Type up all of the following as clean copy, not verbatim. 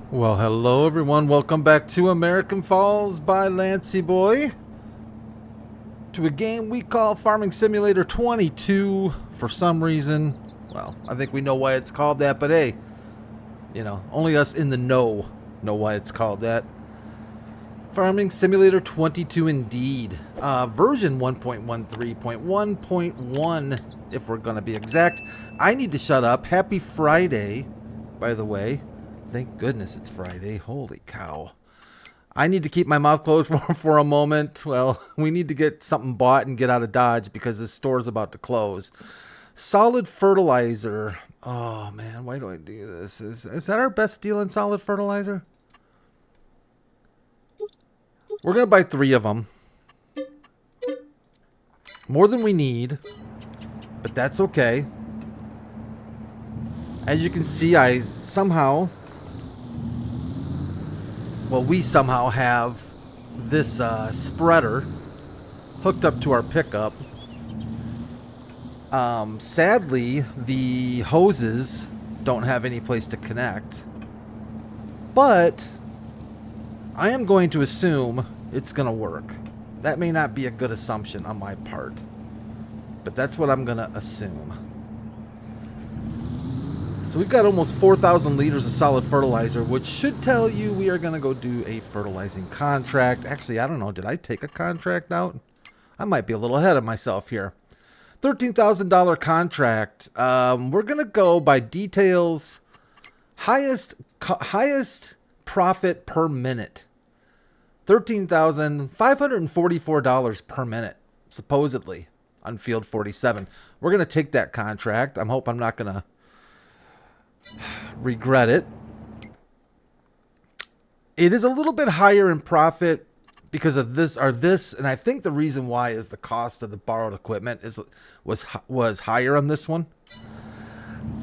Well, hello everyone. Welcome back to American Falls by Lancyboi. To a game we call Farming Simulator 22 for some reason. Well, I think we know why it's called that, but hey, you know, only us in the know why it's called that. Farming Simulator 22 indeed. Version 1.13.1.1 if we're going to be exact. I need to shut up. Happy Friday, by the way. Thank goodness it's Friday. Holy cow. I need to keep my mouth closed for a moment. Well, we need to get something bought and get out of Dodge because this store's about to close. Solid fertilizer. Oh, man, why do I do this? Is that our best deal in solid fertilizer? We're going to buy 3 of them. More than we need, but that's okay. As you can see, I somehow... Well, we somehow have this spreader hooked up to our pickup. Sadly, the hoses don't have any place to connect. But I am going to assume it's going to work. That may not be a good assumption on my part, but that's what I'm going to assume. So we've got almost 4,000 liters of solid fertilizer, which should tell you we are going to go do a fertilizing contract. Actually, I don't know. Did I take a contract out? I might be a little ahead of myself here. $13,000 contract. We're going to go by details. Highest profit per minute. $13,544 per minute, supposedly, on field 47. We're going to take that contract. I hope I'm not going to regret it. It is a little bit higher in profit because of this, and I think the reason why is the cost of the borrowed equipment was higher on this one.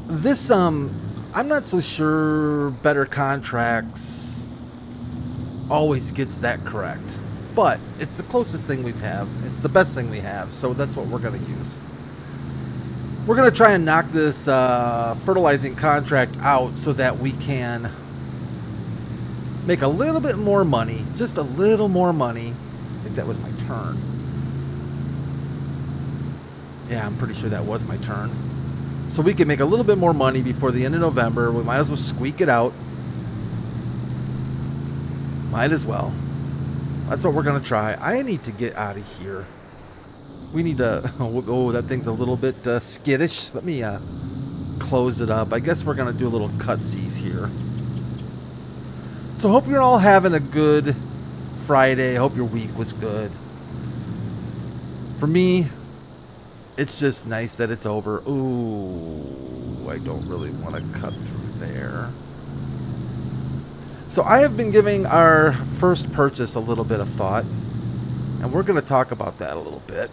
This I'm not so sure better contracts always gets that correct, but it's the closest thing we have. It's the best thing we have, so that's what we're going to use. We're going to try and knock this fertilizing contract out so that we can make a little bit more money. Just a little more money. I think that was my turn. Yeah, I'm pretty sure that was my turn. So we can make a little bit more money before the end of November. We might as well squeak it out. Might as well. That's what we're going to try. I need to get out of here. We need to... Oh, that thing's a little bit skittish. Let me close it up. I guess we're going to do a little cutsies here. So hope you're all having a good Friday. Hope your week was good. For me, it's just nice that it's over. Ooh, I don't really want to cut through there. So I have been giving our first purchase a little bit of thought. And we're going to talk about that a little bit.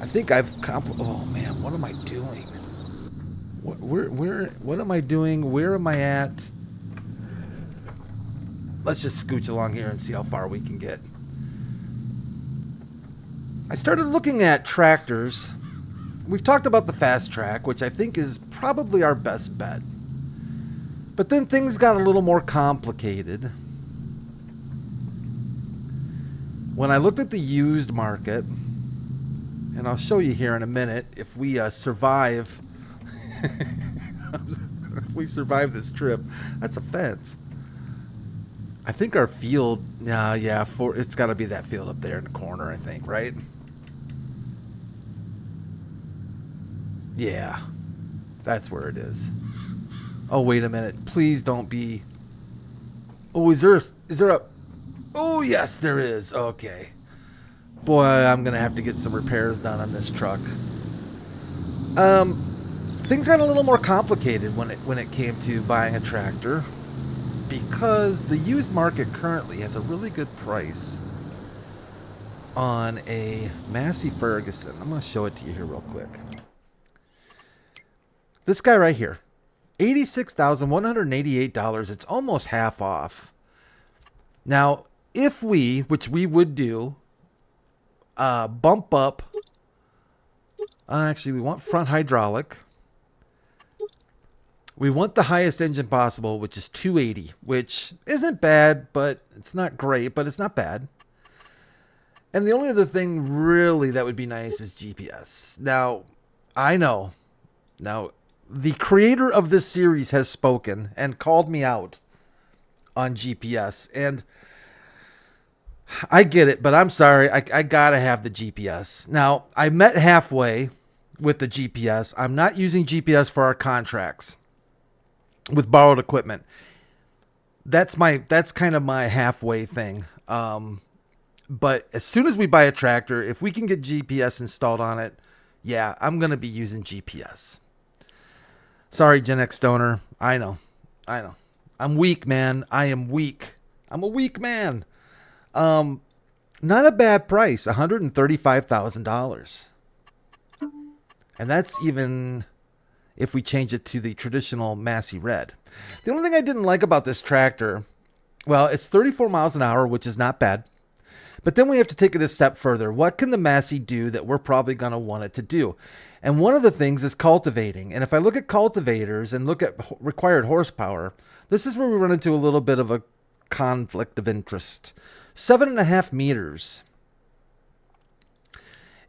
I think I've oh man, what am I doing? What am I doing? Where am I at? Let's just scooch along here and see how far we can get. I started looking at tractors. We've talked about the fast track, which I think is probably our best bet. But then things got a little more complicated. When I looked at the used market, and I'll show you here in a minute if we survive. If we survive this trip, that's a fence. I think our field, it's got to be that field up there in the corner, I think, right? Yeah, that's where it is. Oh, wait a minute. Please don't be... Oh, is there a... Oh, yes, there is. Okay. Boy, I'm going to have to get some repairs done on this truck. Things got a little more complicated when it came to buying a tractor because the used market currently has a really good price on a Massey Ferguson. I'm going to show it to you here real quick. This guy right here. $86,188. It's almost half off. Now, if we, which we would do, bump up. Actually, we want front hydraulic. We want the highest engine possible, which is 280, which isn't bad, but it's not great, but it's not bad. And the only other thing really that would be nice is GPS. Now, I know. Now, the creator of this series has spoken and called me out on GPS. And I get it, but I'm sorry. I got to have the GPS. Now, I met halfway with the GPS. I'm not using GPS for our contracts with borrowed equipment. That's kind of my halfway thing. But as soon as we buy a tractor, if we can get GPS installed on it, yeah, I'm going to be using GPS. Sorry, Gen X Stoner. I know. I'm weak, man. I am weak. I'm a weak man. Not a bad price, $135,000. And that's even if we change it to the traditional Massey Red. The only thing I didn't like about this tractor, well, it's 34 miles an hour, which is not bad. But then we have to take it a step further. What can the Massey do that we're probably going to want it to do? And one of the things is cultivating. And if I look at cultivators and look at required horsepower, this is where we run into a little bit of a conflict of interest. 7.5 meters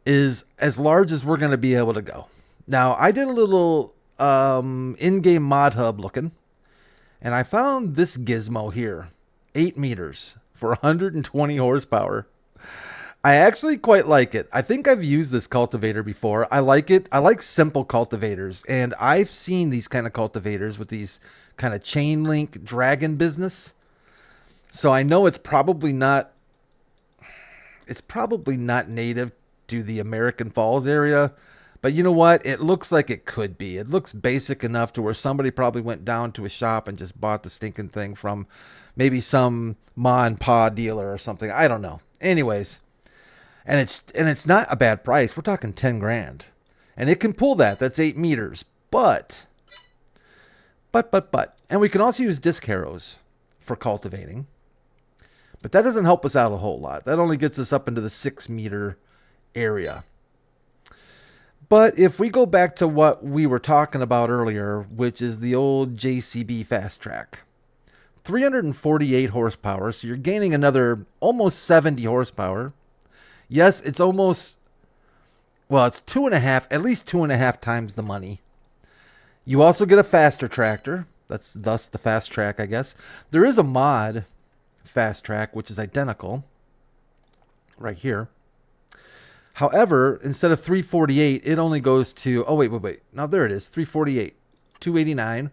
is as large as we're going to be able to go. Now, I did a little in-game mod hub looking, and I found this gizmo here, 8 meters for 120 horsepower. I actually quite like it. I think I've used this cultivator before. I like it. I like simple cultivators, and I've seen these kind of cultivators with these kind of chain link dragon business. So I know it's probably not native to the American Falls area, but you know what? It looks like it could be. It looks basic enough to where somebody probably went down to a shop and just bought the stinking thing from maybe some ma and pa dealer or something. I don't know. Anyways, and it's not a bad price. We're talking 10 grand. And it can pull that. That's 8 meters. But. And we can also use disc harrows for cultivating. But that doesn't help us out a whole lot. That only gets us up into the 6 meter area. But if we go back to what we were talking about earlier, which is the old JCB Fast Track, 348 horsepower, so you're gaining another almost 70 horsepower. Yes, it's almost, well, it's 2.5, at least 2.5 times the money. You also get a faster tractor. That's thus the Fast Track, I guess. There is a mod Fast Track, which is identical right here. However, instead of 348, it only goes to, oh, wait. Now, there it is, 348, 289,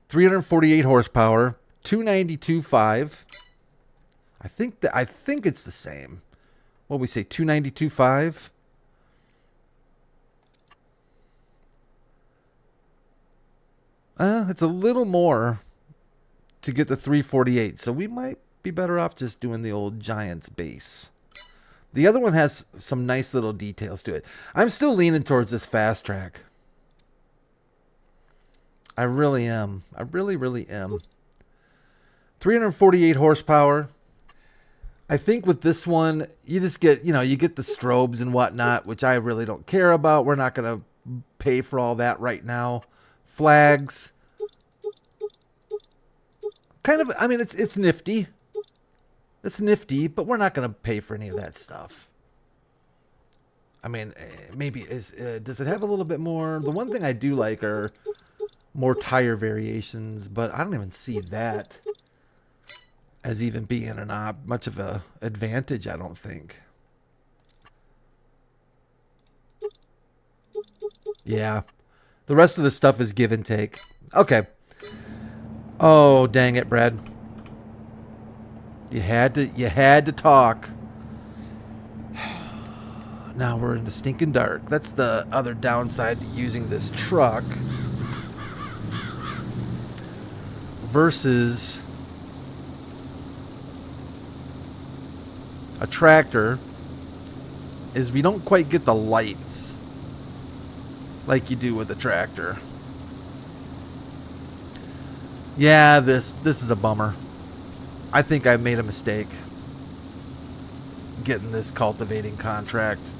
348 horsepower, 292.5. I think it's the same. What we say, 292.5? It's a little more to get the 348, so we might be better off just doing the old Giants base. The other one has some nice little details to it. I'm still leaning towards this Fast Track. I really am. I really am. 348 horsepower. I think with this one, you just get, you get the strobes and whatnot, which I really don't care about. We're not going to pay for all that right now. Flags. Kind of, I mean, it's nifty. It's nifty, but we're not going to pay for any of that stuff. I mean, maybe does it have a little bit more? The one thing I do like are more tire variations, but I don't even see that as even being much of a advantage, I don't think. Yeah. The rest of the stuff is give and take. Okay. Oh, dang it, Brad. You had to talk. Now we're in the stinking dark. That's the other downside to using this truck versus a tractor is we don't quite get the lights like you do with a tractor. Yeah, this is a bummer. I think I made a mistake getting this cultivating contract.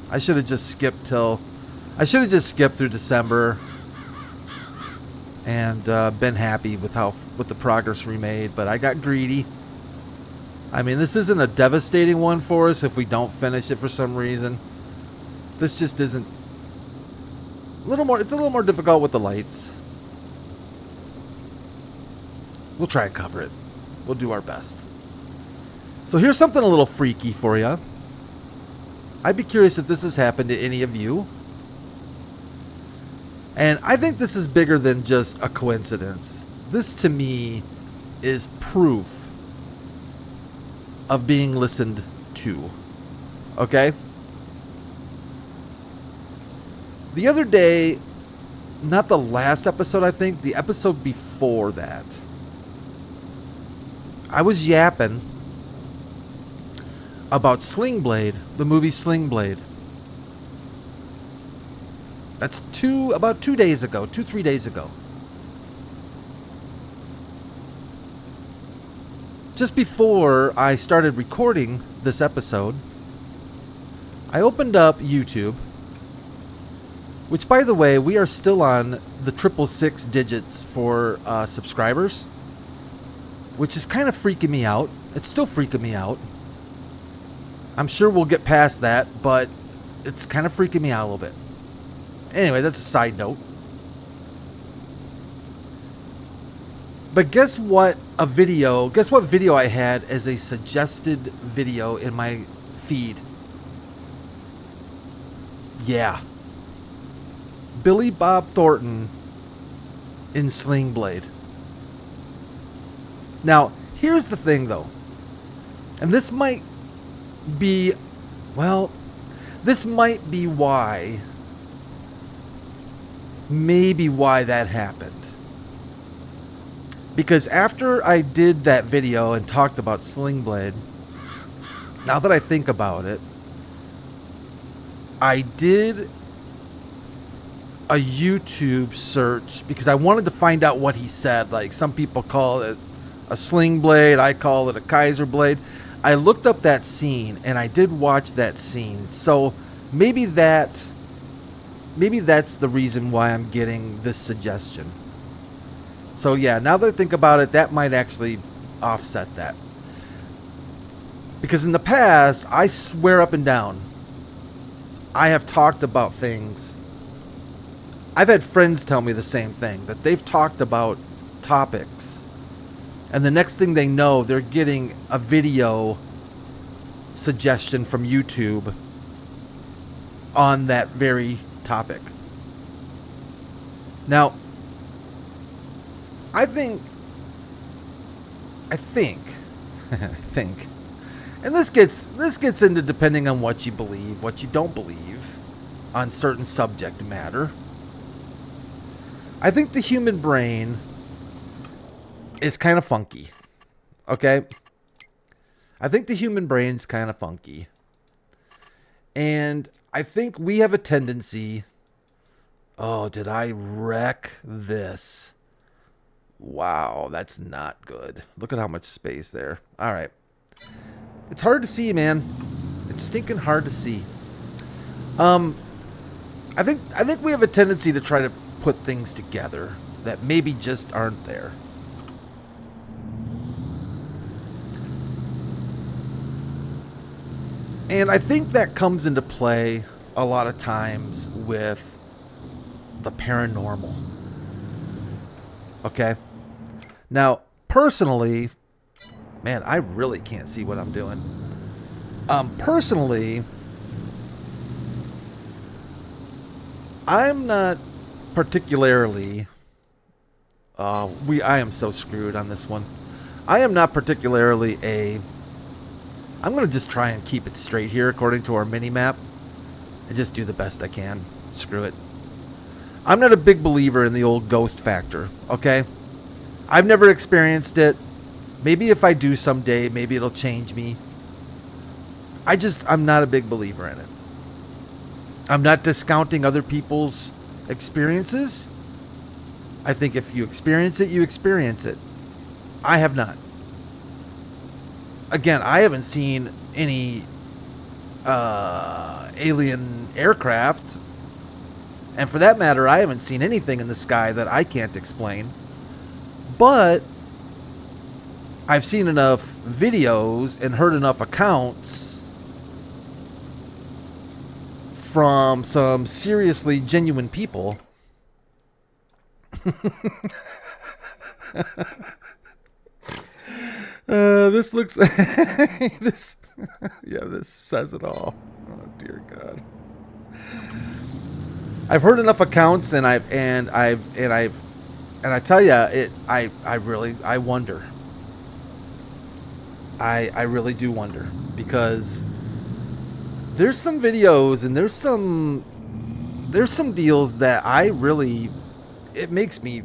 I should have just skipped through December and been happy with the progress we made, but I got greedy. I mean, this isn't a devastating one for us if we don't finish it for some reason. This just isn't. It's a little more difficult with the lights. We'll try and cover it. We'll do our best. So here's something a little freaky for you. I'd be curious if this has happened to any of you. And I think this is bigger than just a coincidence. This, to me, is proof of being listened to. Okay? The other day, not the last episode, I think, the episode before that, I was yapping about Sling Blade, the movie Sling Blade. That's about 3 days ago. Just before I started recording this episode, I opened up YouTube, which, by the way, we are still on the 666 digits for subscribers, which is kind of freaking me out. It's still freaking me out. I'm sure we'll get past that, but it's kind of freaking me out a little bit. Anyway, that's a side note. But guess what video I had as a suggested video in my feed? Yeah. Billy Bob Thornton in Sling Blade. Now, here's the thing though. And this might be why that happened. Because after I did that video and talked about Sling Blade, now that I think about it, I did a YouTube search because I wanted to find out what he said. Like, some people call it a Sling Blade, I call it a Kaiser Blade. I looked up that scene and I did watch that scene. So maybe that's the reason why I'm getting this suggestion. So yeah, now that I think about it, that might actually offset that. Because in the past, I swear up and down, I have talked about things. I've had friends tell me the same thing, that they've talked about topics, and the next thing they know, they're getting a video suggestion from YouTube on that very topic. Now, I think, and this gets into depending on what you believe, what you don't believe on certain subject matter. I think the human brain is kind of funky. Okay? I think the human brain's kind of funky. And I think we have a tendency... Oh, did I wreck this? Wow, that's not good. Look at how much space there. All right. It's hard to see, man. It's stinking hard to see. I think we have a tendency to try to put things together that maybe just aren't there. And I think that comes into play a lot of times with the paranormal. Okay? Now, personally, man, I really can't see what I'm doing. Personally, I'm not particularly... I am so screwed on this one. I am not particularly a... I'm going to just try and keep it straight here according to our mini-map and just do the best I can. Screw it. I'm not a big believer in the old ghost factor, okay? I've never experienced it. Maybe if I do someday, maybe it'll change me. I'm not a big believer in it. I'm not discounting other people's experiences. I think if you experience it, you experience it. I have not. Again, I haven't seen any alien aircraft. And for that matter, I haven't seen anything in the sky that I can't explain. But I've seen enough videos and heard enough accounts from some seriously genuine people. This looks this yeah, this says it all. Oh dear God. I've heard enough accounts, and I tell you, I wonder. I really do wonder, because there's some videos and there's some deals that I really, it makes me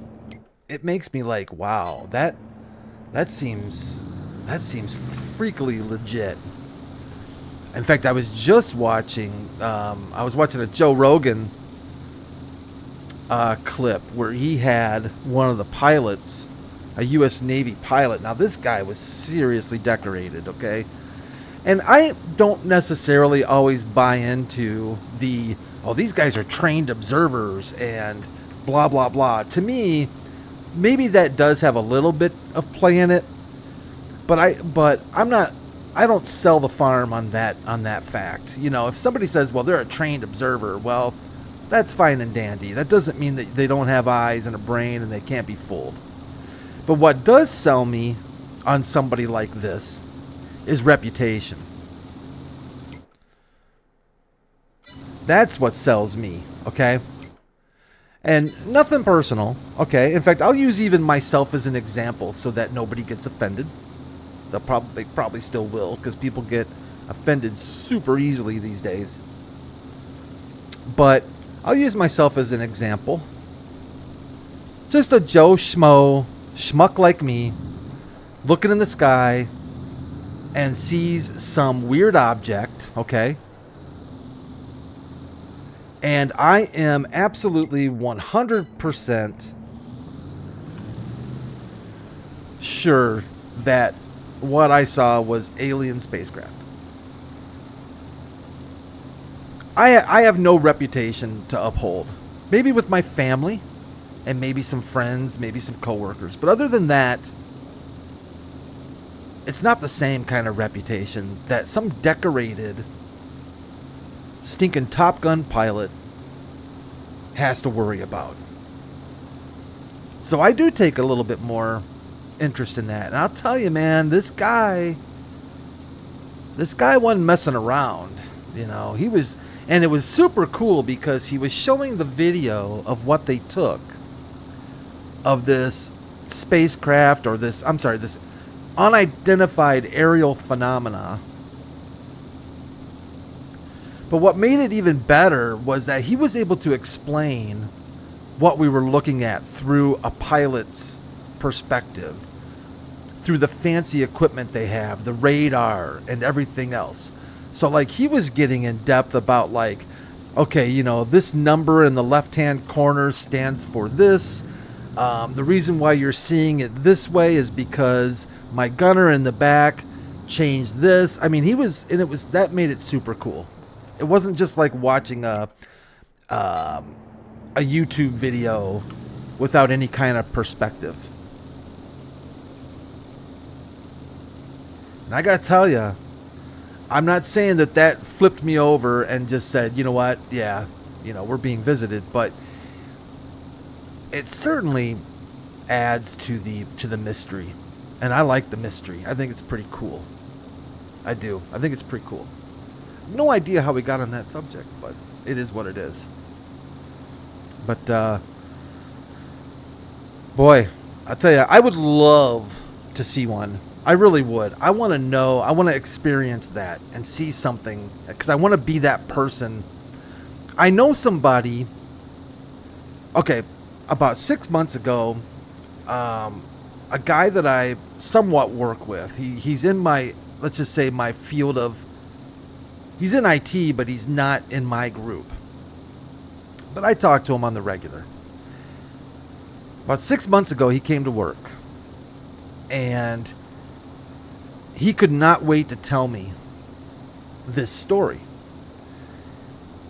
like, wow, that seems freakily legit. In fact, I was just watching a Joe Rogan clip where he had one of the pilots, a U.S. Navy pilot. Now, this guy was seriously decorated, okay? And I don't necessarily always buy into these guys are trained observers and blah, blah, blah. To me, maybe that does have a little bit of play in it, but I don't sell the farm on that fact. You know, if somebody says, well, they're a trained observer, well, that's fine and dandy. That doesn't mean that they don't have eyes and a brain and they can't be fooled. But what does sell me on somebody like this is reputation. That's what sells me, okay? And nothing personal, okay? In fact, I'll use even myself as an example so that nobody gets offended. They probably still will, because people get offended super easily these days. But I'll use myself as an example. Just a Joe schmuck like me, looking in the sky and sees some weird object, okay? And I am absolutely 100% sure that what I saw was alien spacecraft. I have no reputation to uphold. Maybe with my family and maybe some friends, maybe some coworkers. But other than that, it's not the same kind of reputation that some decorated stinking Top Gun pilot has to worry about. So I do take a little bit more interest in that. And I'll tell you, man, this guy wasn't messing around. You know, he was, and it was super cool because he was showing the video of what they took of this spacecraft, or this unidentified aerial phenomena. But what made it even better was that he was able to explain what we were looking at through a pilot's perspective, through the fancy equipment they have, the radar and everything else. So like, he was getting in depth about, like, okay, you know, this number in the left-hand corner stands for this. The reason why you're seeing it this way is because my gunner in the back changed this. I mean, that made it super cool. It wasn't just like watching a YouTube video without any kind of perspective. And I gotta tell you, I'm not saying that flipped me over and just said, you know what, yeah, you know, we're being visited, but it certainly adds to the mystery. And I like the mystery. I think it's pretty cool. I do. I think it's pretty cool. No idea how we got on that subject, but it is what it is. But boy, I tell you, I would love to see one. I really would. I want to know. I want to experience that and see something, because I want to be that person. I know somebody. Okay, about 6 months ago, a guy that I somewhat work with. He's in my, let's just say, my field of. He's in IT, but he's not in my group. But I talk to him on the regular. About 6 months ago, he came to work. And he could not wait to tell me this story.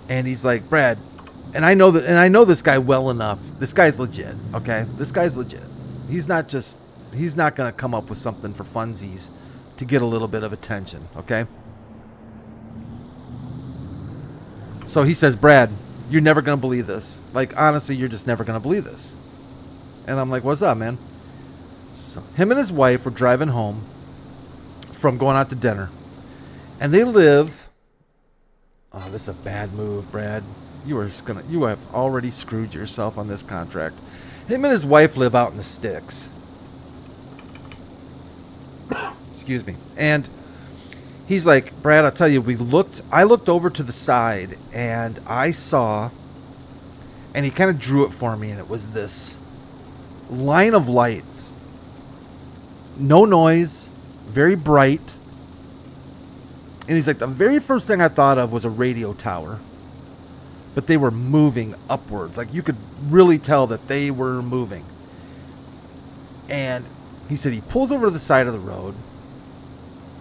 And he's like, Brad, And I know that, and I know this guy well enough. This guy's legit, okay? This guy's legit. He's not going to come up with something for funsies to get a little bit of attention, okay? So he says, Brad, you're never going to believe this. Like, honestly, you're just never going to believe this. And I'm like, what's up, man? So him and his wife were driving home from going out to dinner. And they live... Oh, this is a bad move, Brad. You have already screwed yourself on this contract. Him and his wife live out in the sticks. Excuse me. And he's like, Brad, I'll tell you, I looked over to the side and I saw, and he kind of drew it for me, and it was this line of lights. No noise, very bright. And he's like, the very first thing I thought of was a radio tower. But they were moving upwards. Like, you could really tell that they were moving. And he said he pulls over to the side of the road.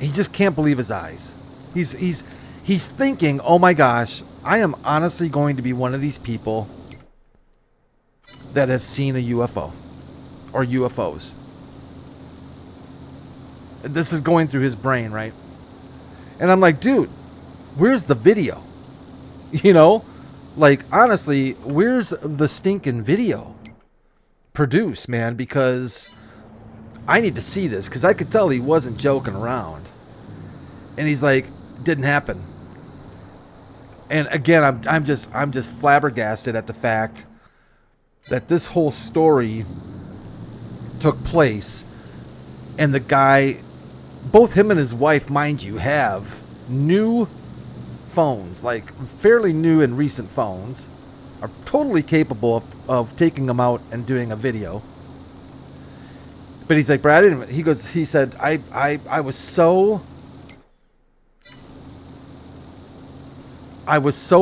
He just can't believe his eyes. He's thinking, oh my gosh, I am honestly going to be one of these people that have seen a UFO or UFOs. This is going through his brain, right? And I'm like, dude, where's the video? You know? Like, honestly, where's the stinking video? Produce, man, because I need to see this, because I could tell he wasn't joking around. And he's like, didn't happen. And again, I'm just flabbergasted at the fact that this whole story took place, and the guy, both him and his wife, mind you, have new phones, like fairly new and recent phones, are totally capable of taking them out and doing a video. But he's like, Brad, he said, I was so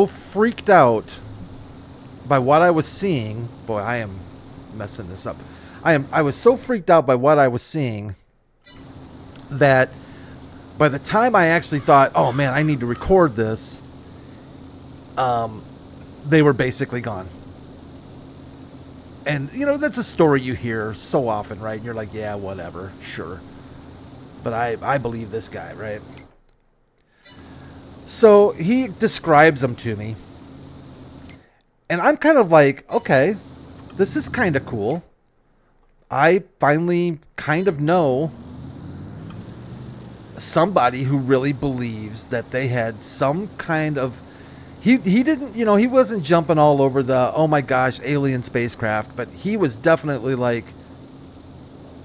freaked out by what I was seeing. Boy, I am messing this up. I was so freaked out by what I was seeing that by the time I actually thought, oh man, I need to record this, they were basically gone. And, you know, that's a story you hear so often, right? And you're like, yeah, whatever, sure. But I believe this guy, right? So he describes them to me. And I'm kind of like, okay, this is kind of cool. I finally kind of know somebody who really believes that they had some kind of... He didn't, you know, he wasn't jumping all over the, oh my gosh, alien spacecraft, but he was definitely like,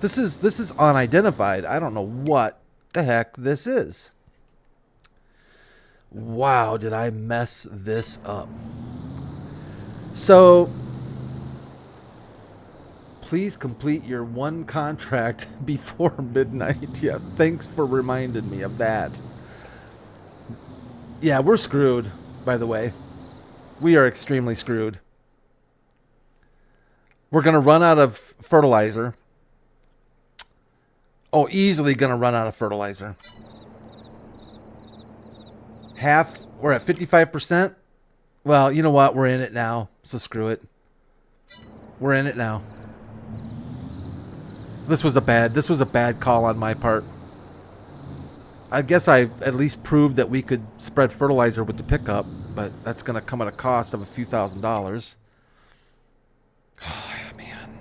this is unidentified. I don't know what the heck this is. Wow, did I mess this up? So, please complete your one contract before midnight. Yeah, thanks for reminding me of that. Yeah, we're screwed, by the way. We are extremely screwed. We're going to run out of fertilizer. Oh, easily going to run out of fertilizer. We're at 55%. Well, you know what? We're in it now, so screw it. We're in it now. This was a bad call on my part. I guess I at least proved that we could spread fertilizer with the pickup, but that's going to come at a cost of a few $1,000s. Oh, man.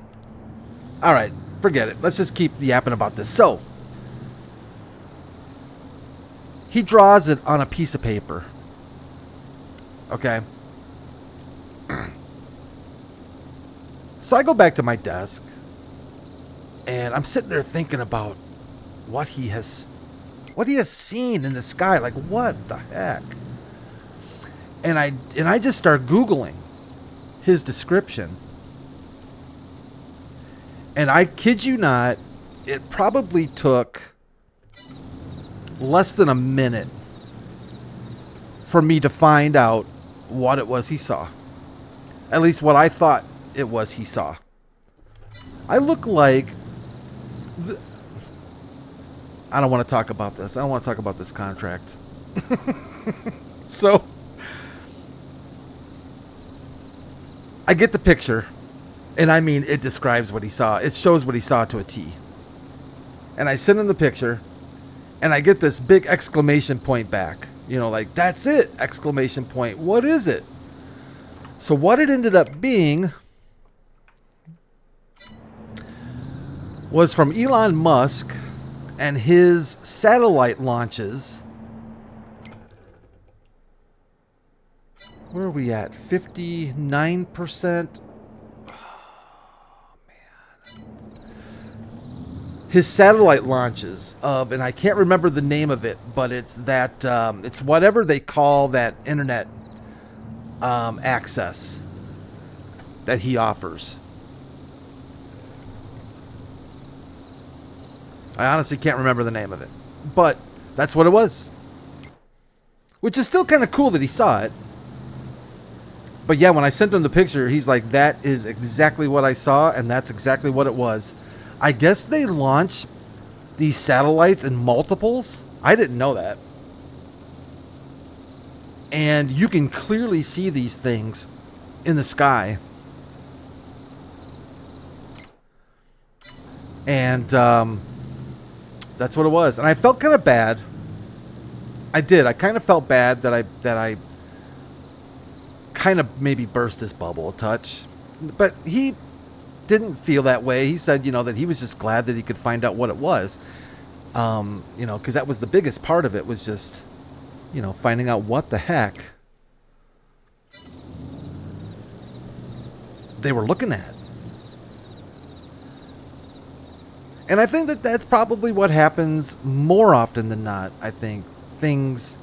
All right, forget it. Let's just keep yapping about this. So, he draws it on a piece of paper. Okay. So I go back to my desk, and I'm sitting there thinking about what he has seen in the sky. Like, what the heck? And I just start Googling his description. And I kid you not, it probably took less than a minute for me to find out what it was he saw. At least what I thought it was he saw. I look like... I don't want to talk about this. I don't want to talk about this contract. So, I get the picture, and I mean, it describes what he saw. It shows what he saw to a T. And I send him the picture, and I get this big exclamation point back. You know, like, that's it! Exclamation point. What is it? So what it ended up being was from Elon Musk and his satellite launches. Where are we at? 59%? Oh, man. His satellite launches of, and I can't remember the name of it, but it's that, it's whatever they call that internet access that he offers. I honestly can't remember the name of it, but that's what it was. Which is still kind of cool that he saw it. But yeah, when I sent him the picture, he's like, that is exactly what I saw, and that's exactly what it was. I guess they launch these satellites in multiples. I didn't know that. And you can clearly see these things in the sky. And that's what it was. And I felt kind of bad. I did. I kind of felt bad that I kind of maybe burst his bubble a touch. But he didn't feel that way. He said, you know, that he was just glad that he could find out what it was. You know, because that was the biggest part of it, was just, you know, finding out what the heck they were looking at. And I think that that's probably what happens more often than not. I think things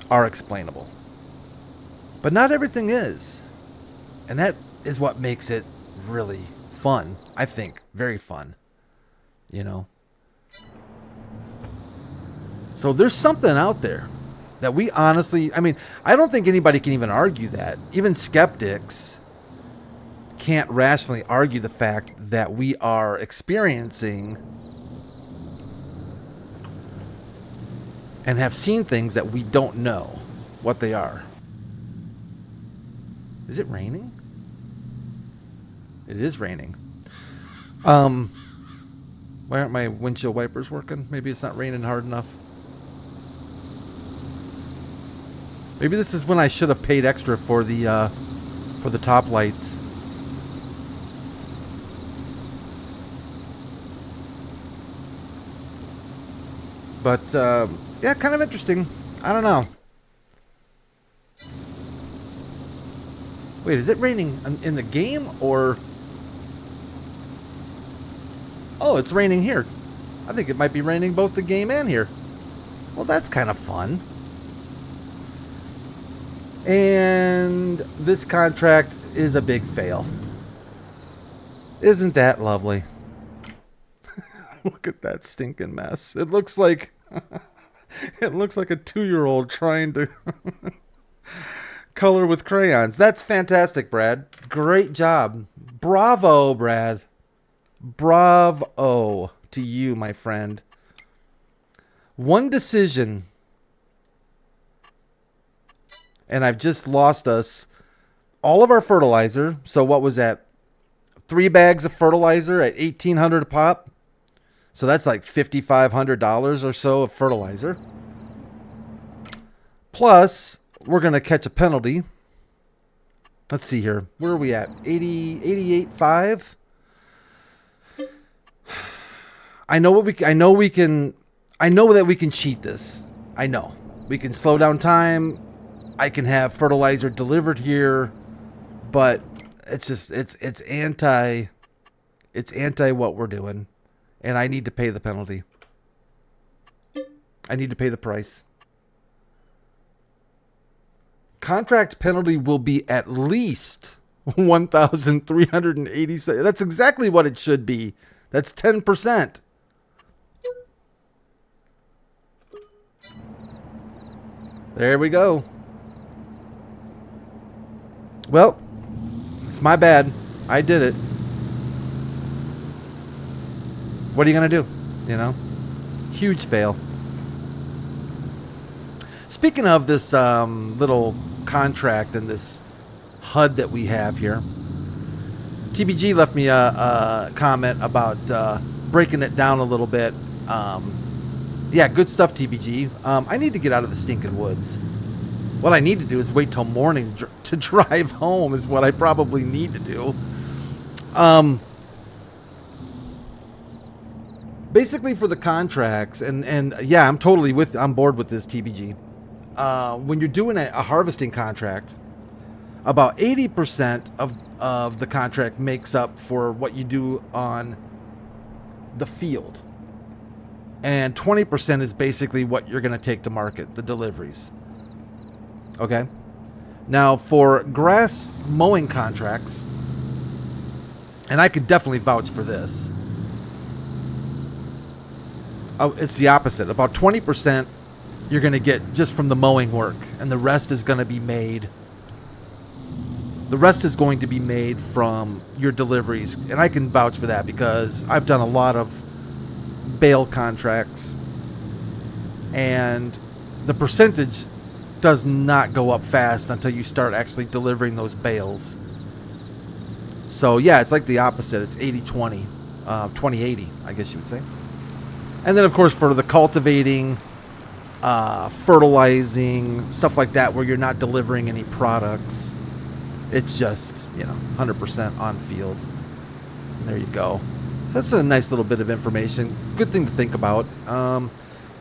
are explainable. But not everything is. And that is what makes it really fun. I think very fun. You know? So there's something out there that we honestly, I mean, I don't think anybody can even argue that. Even skeptics can't rationally argue the fact that we are experiencing and have seen things that we don't know what they are. Is it raining? It is raining. Why aren't my windshield wipers working? Maybe it's not raining hard enough. Maybe this is when I should have paid extra for the top lights. But yeah, kind of interesting. I don't know. Wait, is it raining in the game or? Oh, it's raining here. I think it might be raining both the game and here. Well, that's kind of fun. And this contract is a big fail. Isn't that lovely? Look at that stinking mess. It looks like it looks like a 2-year-old trying to color with crayons. That's fantastic, Brad. Great job. Bravo, Brad. Bravo to you, my friend. One decision, and I've just lost us all of our fertilizer. So what was that? 3 bags of fertilizer at $1,800 a pop. So that's like $5,500 or so of fertilizer. Plus, we're going to catch a penalty. Let's see here. Where are we at? 88.5. I know that we can cheat this. I know. We can slow down time. I can have fertilizer delivered here, but it's just it's anti what we're doing, and I need to pay the penalty. I need to pay the price. Contract penalty will be at least $1,387. That's exactly what it should be. That's 10%. There we go. Well, it's my bad. I did it. What are you going to do? You know? Huge fail. Speaking of this little contract and this HUD that we have here. TBG left me a comment about breaking it down a little bit. Yeah, good stuff, TBG. I need to get out of the stinking woods. What I need to do is wait till morning to drive home is what I probably need to do. Basically for the contracts, and yeah, I'm totally on board with this, TBG. When you're doing a harvesting contract, about 80% of the contract makes up for what you do on the field. And 20% is basically what you're going to take to market, the deliveries. Okay? Now, for grass mowing contracts, and I could definitely vouch for this, it's the opposite. About 20% you're going to get just from the mowing work, and the rest is going to be made. The rest is going to be made from your deliveries, and I can vouch for that because I've done a lot of bale contracts, and the percentage does not go up fast until you start actually delivering those bales. So yeah, it's like the opposite. It's 80-20, 20-80, I guess you would say. And then of course for the cultivating, fertilizing, stuff like that, where you're not delivering any products, it's just, 100% on field. And there you go. So that's a nice little bit of information. Good thing to think about.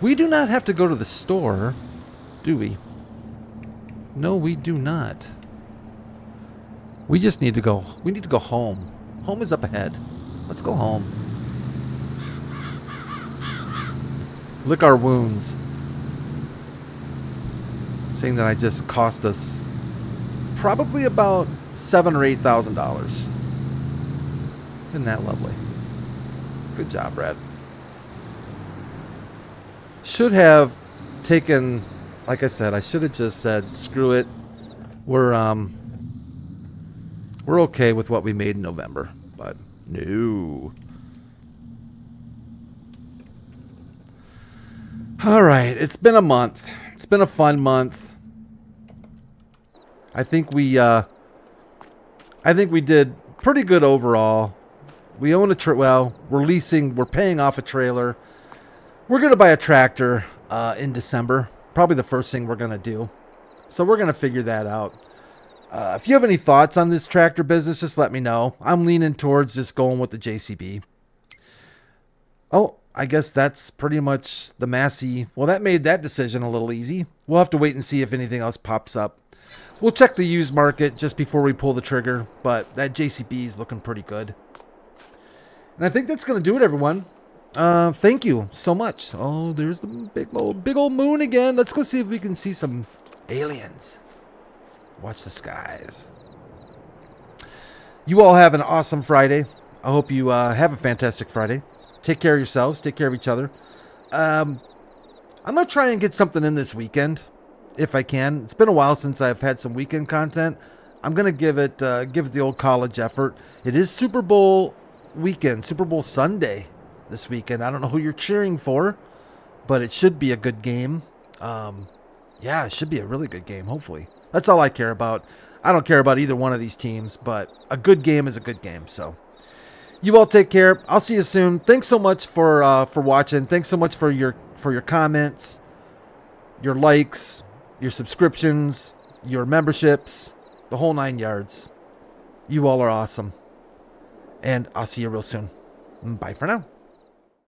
We do not have to go to the store, do we? No, we do not. We just need to go. We need to go home. Home is up ahead. Let's go home. Lick our wounds. Saying that I just cost us probably about $7,000 or $8,000. Isn't that lovely? Good job, Brad. Should have taken, like I said, I should have just said, screw it. We're okay with what we made in November, but no. All right, it's been a month. It's been a fun month. I think we did pretty good overall. We own we're paying off a trailer. We're going to buy a tractor in December. Probably the first thing we're going to do. So we're going to figure that out. If you have any thoughts on this tractor business, just let me know. I'm leaning towards just going with the JCB. Oh, I guess that's pretty much the Massey. Well, that made that decision a little easy. We'll have to wait and see if anything else pops up. We'll check the used market just before we pull the trigger, but that JCB is looking pretty good. And I think that's going to do it, everyone. Thank you so much. Oh, there's the big old moon again. Let's go see if we can see some aliens. Watch the skies. You all have an awesome Friday. I hope you have a fantastic Friday. Take care of yourselves. Take care of each other. I'm going to try and get something in this weekend, if I can. It's been a while since I've had some weekend content. I'm going to give it the old college effort. It is Super Bowl weekend, Super Bowl Sunday this weekend. I don't know who you're cheering for, but it should be a good game. Yeah, it should be a really good game, hopefully. That's all I care about. I don't care about either one of these teams, but a good game is a good game. So you all take care. I'll see you soon. Thanks so much for watching. Thanks so much for your comments, your likes, your subscriptions, your memberships, the whole 9 yards. You all are awesome. And I'll see you real soon. Bye for now.